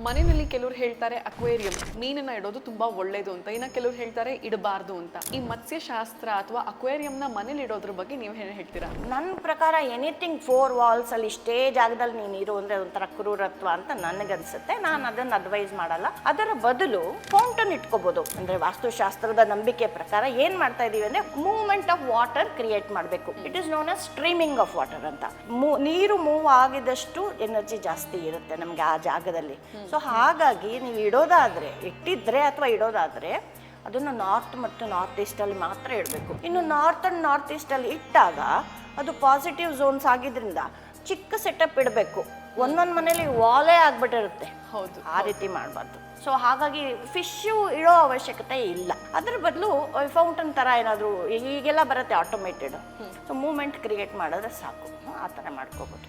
ಮನೆಯಲ್ಲಿ ಕೆಲವರು ಹೇಳ್ತಾರೆ ಅಕ್ವೇರಿಯಂ ಮೀನನ್ನ ಇಡೋದು ತುಂಬಾ ಒಳ್ಳೇದು ಅಂತ, ಇನ್ನ ಕೆಲವರು ಹೇಳ್ತಾರೆ ಇಡಬಾರ್ದು ಅಂತ. ಈ ಮತ್ಸ್ಯಶಾಸ್ತ್ರ ಅಥವಾ ಅಕ್ವೇರಿಯಂನ ಮನೇಲಿ ಇಡೋದ್ರ ಬಗ್ಗೆ ನೀವು ಏನು ಹೇಳ್ತೀರಾ? ನನ್ನ ಪ್ರಕಾರ ಎನಿಥಿಂಗ್ 4 ವಾಲ್ಸ್ ಅಲ್ಲಿ ಇಷ್ಟೇ ಜಾಗದಲ್ಲಿ ನೀನು ಇರು ಅಂದ್ರೆ ಒಂಥರ ಕ್ರೂರತ್ವ ಅಂತ ನನಗನ್ಸುತ್ತೆ. ನಾನು ಅದನ್ನ ಅಡ್ವೈಸ್ ಮಾಡಲ್ಲ. ಅದರ ಬದಲು ಫೌಂಟನ್ ಇಟ್ಕೋಬಹುದು. ಅಂದ್ರೆ ವಾಸ್ತುಶಾಸ್ತ್ರದ ನಂಬಿಕೆ ಪ್ರಕಾರ ಏನ್ ಮಾಡ್ತಾ ಇದೀವಿ ಅಂದ್ರೆ ಮೂವ್ಮೆಂಟ್ ಆಫ್ ವಾಟರ್ ಕ್ರಿಯೇಟ್ ಮಾಡಬೇಕು. It is known as streaming of water ಅಂತ. ನೀರು ಮೂವ್ ಆಗಿದಷ್ಟು ಎನರ್ಜಿ ಜಾಸ್ತಿ ಇರುತ್ತೆ ನಮ್ಗೆ ಆ ಜಾಗದಲ್ಲಿ. ಸೊ ಹಾಗಾಗಿ ನೀವು ಇಟ್ಟಿದ್ರೆ ಅಥವಾ ಇಡೋದಾದ್ರೆ ಅದನ್ನು ನಾರ್ತ್ ಮತ್ತು ನಾರ್ತ್ ಈಸ್ಟಲ್ಲಿ ಮಾತ್ರ ಇಡಬೇಕು. ಇನ್ನು ನಾರ್ತ್ ಅಂಡ್ ನಾರ್ತ್ ಈಸ್ಟಲ್ಲಿ ಇಟ್ಟಾಗ ಅದು ಪಾಸಿಟಿವ್ ಝೋನ್ಸ್ ಆಗಿದ್ರಿಂದ ಚಿಕ್ಕ ಸೆಟಪ್ ಇಡಬೇಕು. ಒಂದೊಂದು ಮನೇಲಿ ವಾಲೇ ಆಗ್ಬಿಟ್ಟಿರುತ್ತೆ. ಹೌದು, ಆ ರೀತಿ ಮಾಡಬಾರ್ದು. ಸೊ ಹಾಗಾಗಿ ಫಿಶ್ಶು ಇಡೋ ಅವಶ್ಯಕತೆ ಇಲ್ಲ. ಅದ್ರ ಬದಲು ಫೌಂಟನ್ ಥರ ಏನಾದರೂ ಈಗೆಲ್ಲ ಬರುತ್ತೆ ಆಟೋಮೇಟೆಡ್. ಸೊ ಮೂವ್ಮೆಂಟ್ ಕ್ರಿಯೇಟ್ ಮಾಡಿದ್ರೆ ಸಾಕು. ಆ ಥರ ಮಾಡ್ಕೋಬೋದು.